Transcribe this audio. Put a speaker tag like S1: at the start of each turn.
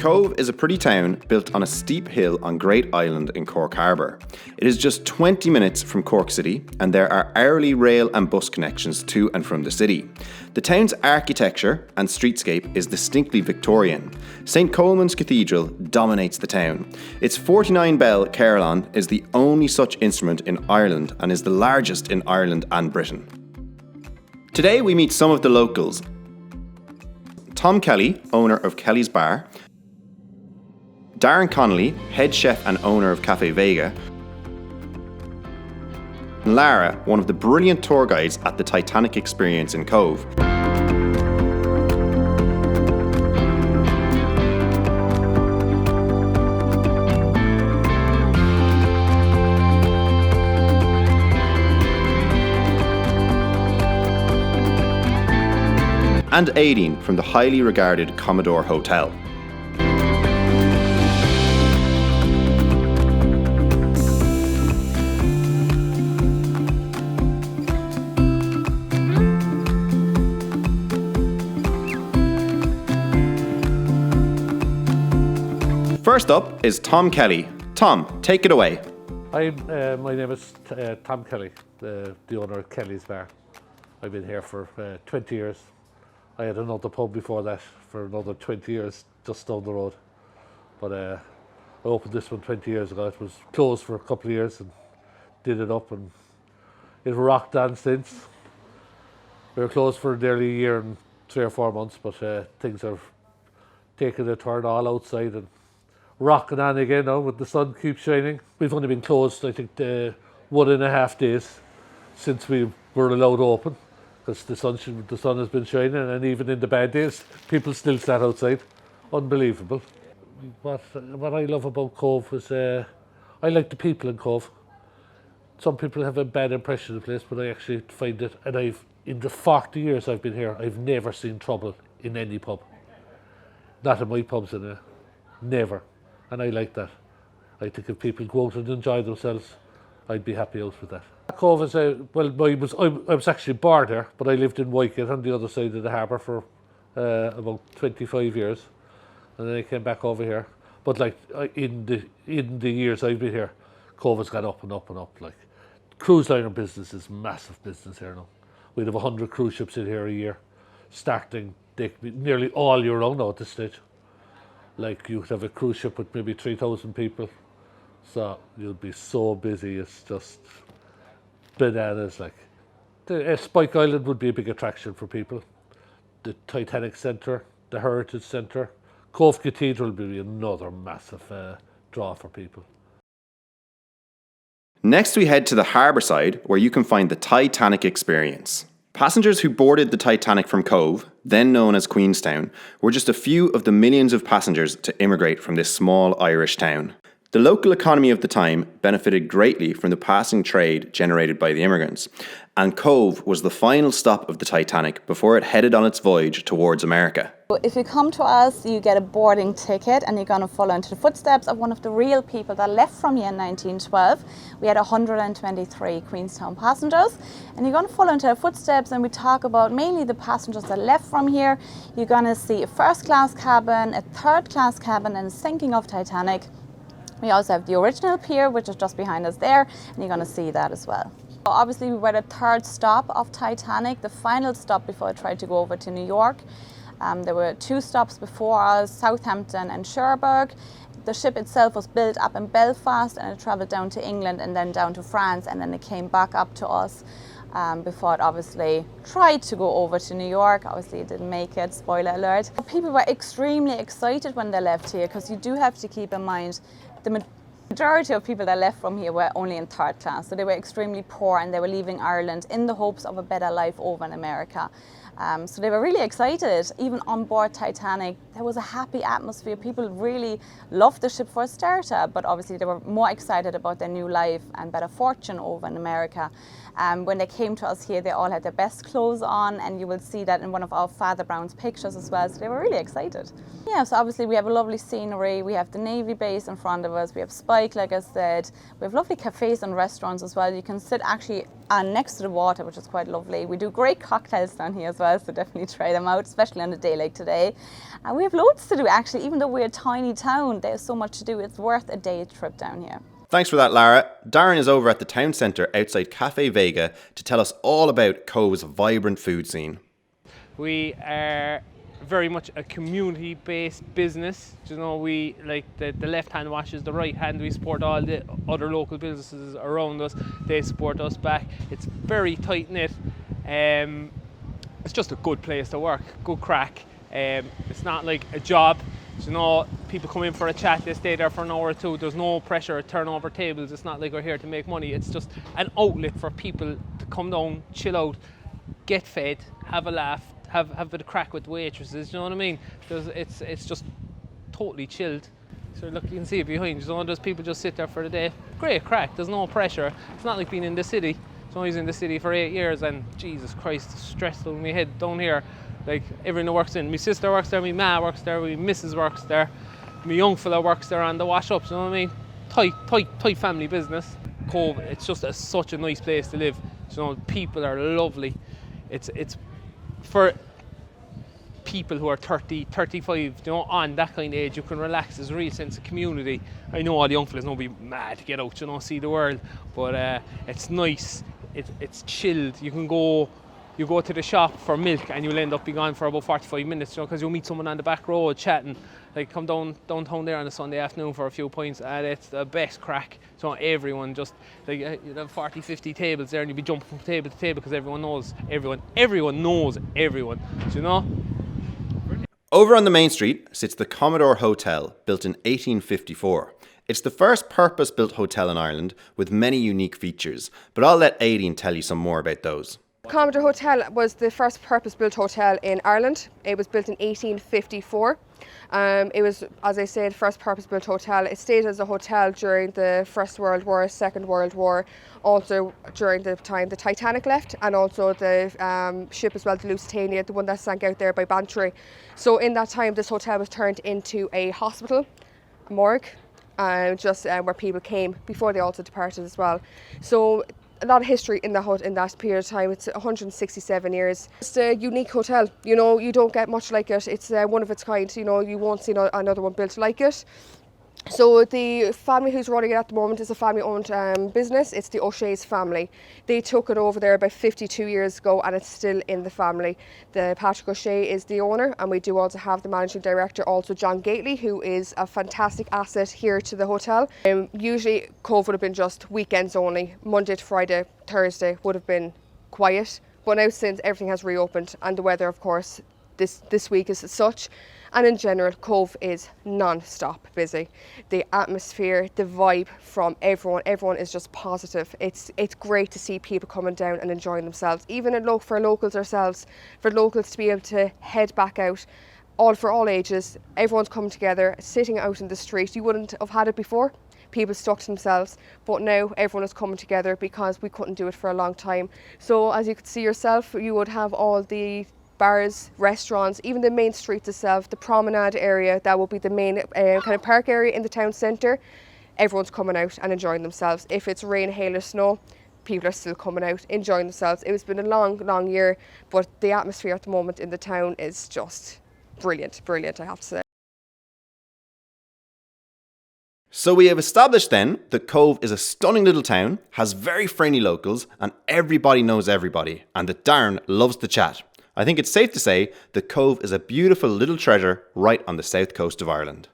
S1: Cobh is a pretty town built on a steep hill on Great Island in Cork Harbour. It is just 20 minutes from Cork City, and there are hourly rail and bus connections to and from the city. The town's architecture and streetscape is distinctly Victorian. St Colman's Cathedral dominates the town. Its 49-bell carillon is the only such instrument in Ireland and is the largest in Ireland and Britain. Today we meet some of the locals. Tom Kelly, owner of Kelly's Bar, Darren Connolly, head chef and owner of Cafe Vega, and Lara, one of the brilliant tour guides at the Titanic Experience in Cobh. And Aideen from the highly regarded Commodore Hotel. First up is Tom Kelly. Tom, take it away.
S2: My name is Tom Kelly, the owner of Kelly's Bar. I've been here for 20 years. I had another pub before that for another 20 years, just down the road. But I opened this one 20 years ago. It was closed for a couple of years and did it up, and it rocked on since. We were closed for nearly a year and 3 or 4 months, but things have taken a turn all outside and rocking on again now with the sun keeps shining. We've only been closed, I think, 1.5 days since we were allowed to open, because the sun has been shining, and even in the bad days, people still sat outside. Unbelievable. What I love about Cobh is I like the people in Cobh. Some people have a bad impression of the place, but I actually find it, and in the 40 years I've been here, I've never seen trouble in any pub. Not in my pubs, never. And I like that. I think if people go out and enjoy themselves, I'd be happy out with that. Cobh is I was actually born there, but I lived in Whitegate on the other side of the harbour for about 25 years, and then I came back over here. But like in the years I've been here, Cobh has gone up and up and up. Like, cruise liner business is massive business here now. We'd have 100 cruise ships in here a year, starting nearly all year round now at this stage. Like, you could have a cruise ship with maybe 3,000 people, so you'll be so busy, it's just bananas. Like, Spike Island would be a big attraction for people. The Titanic Centre, the Heritage Centre, Cobh Cathedral would be another massive draw for people.
S1: Next we head to the harbour side, where you can find the Titanic Experience. Passengers who boarded the Titanic from Cobh, then known as Queenstown, were just a few of the millions of passengers to immigrate from this small Irish town. The local economy of the time benefited greatly from the passing trade generated by the immigrants, and Cobh was the final stop of the Titanic before it headed on its voyage towards America.
S3: If you come to us, you get a boarding ticket and you're going to follow into the footsteps of one of the real people that left from here in 1912. We had 123 Queenstown passengers, and you're going to follow into their footsteps, and we talk about mainly the passengers that left from here. You're going to see a first-class cabin, a third-class cabin, and a sinking of Titanic. We also have the original pier, which is just behind us there, and you're going to see that as well. Obviously, we were the third stop of Titanic, the final stop before it tried to go over to New York. There were 2 stops before us, Southampton and Cherbourg. The ship itself was built up in Belfast, and it travelled down to England and then down to France, and then it came back up to us before it obviously tried to go over to New York. Obviously it didn't make it, spoiler alert. People were extremely excited when they left here, because you do have to keep in mind the majority of people that left from here were only in third class, so they were extremely poor, and they were leaving Ireland in the hopes of a better life over in America. So they were really excited. Even on board Titanic, there was a happy atmosphere. People really loved the ship for a starter, but obviously they were more excited about their new life and better fortune over in America. When they came to us here, they all had their best clothes on, and you will see that in one of our Father Brown's pictures as well, so they were really excited. Yeah, so obviously we have a lovely scenery. We have the Navy base in front of us. We have Spike, like I said. We have lovely cafes and restaurants as well. You can sit actually next to the water, which is quite lovely. We do great cocktails down here as well. well, so definitely try them out, especially on a day like today. And we have loads to do actually, even though we're a tiny town, there's so much to do. It's worth a day trip down here.
S1: Thanks for that, Lara. Darren is over at the town centre outside Cafe Vega to tell us all about Cobb's vibrant food scene.
S4: We are very much a community-based business. You know, we like the left hand washes the right hand. We support all the other local businesses around us. They support us back. It's very tight knit. It's just a good place to work. Good crack. It's not like a job. You know, people come in for a chat, they stay there for an hour or two. There's no pressure to turn over tables. It's not like we're here to make money. It's just an outlet for people to come down, chill out, get fed, have a laugh, have a bit of crack with waitresses. You know what I mean? It's just totally chilled. So look, you can see it behind. You know, those people just sit there for the day. Great crack. There's no pressure. It's not like being in the city. So I was in the city for 8 years, and Jesus Christ, stressed out my head down here. Like, everyone works in. My sister works there, my ma works there, my missus works there, my young fella works there on the wash-ups, you know what I mean? Tight family business. Cobh, it's just such a nice place to live. You know, people are lovely. It's for people who are 30, 35, you know, on that kind of age, you can relax. There's a real sense of community. I know all the young fellas will be mad to get out, you know, see the world, but it's nice. It's chilled. You go to the shop for milk and you'll end up being gone for about 45 minutes, you know, because you'll meet someone on the back road chatting. Like, come downtown there on a Sunday afternoon for a few pints, and it's the best crack. So everyone just, like, you'd have 40, 50 tables there, and you'd be jumping from table to table because everyone knows everyone. Everyone knows everyone, do you know?
S1: Over on the main street sits the Commodore Hotel, built in 1854. It's the first purpose-built hotel in Ireland with many unique features, but I'll let Aideen tell you some more about those.
S5: Commodore Hotel was the first purpose-built hotel in Ireland. It was built in 1854. It was, as I said, first purpose-built hotel. It stayed as a hotel during the First World War, Second World War, also during the time the Titanic left, and also the ship as well, the Lusitania, the one that sank out there by Bantry. So in that time, this hotel was turned into a hospital, a morgue, just where people came before they also departed as well. So a lot of history in that period of time. It's 167 years. It's a unique hotel. You know, you don't get much like it. It's one of its kind. You know, you won't see another one built like it. So the family who's running it at the moment is a family-owned business. It's the O'Shea's family. They took it over there about 52 years ago, and it's still in the family. The Patrick O'Shea is the owner, and we do also have the managing director, also John Gately, who is a fantastic asset here to the hotel. Usually Cobh would have been just weekends only. Monday to Friday, Thursday would have been quiet. But now, since everything has reopened, and the weather, of course, this week is as such, and in general, Cobh is non-stop busy. The atmosphere, the vibe from everyone is just positive. It's great to see people coming down and enjoying themselves, even for locals ourselves, for locals to be able to head back out, for all ages. Everyone's coming together, sitting out in the street. You wouldn't have had it before. People stuck to themselves, but now everyone is coming together because we couldn't do it for a long time. So as you could see yourself, you would have all the bars, restaurants, even the main streets itself, the promenade area, that will be the main kind of park area in the town centre. Everyone's coming out and enjoying themselves. If it's rain, hail or snow, people are still coming out, enjoying themselves. It's been a long year, but the atmosphere at the moment in the town is just brilliant, I have to say.
S1: So we have established then that Cobh is a stunning little town, has very friendly locals, and everybody knows everybody, and that Darren loves to chat. I think it's safe to say that Cobh is a beautiful little treasure right on the south coast of Ireland.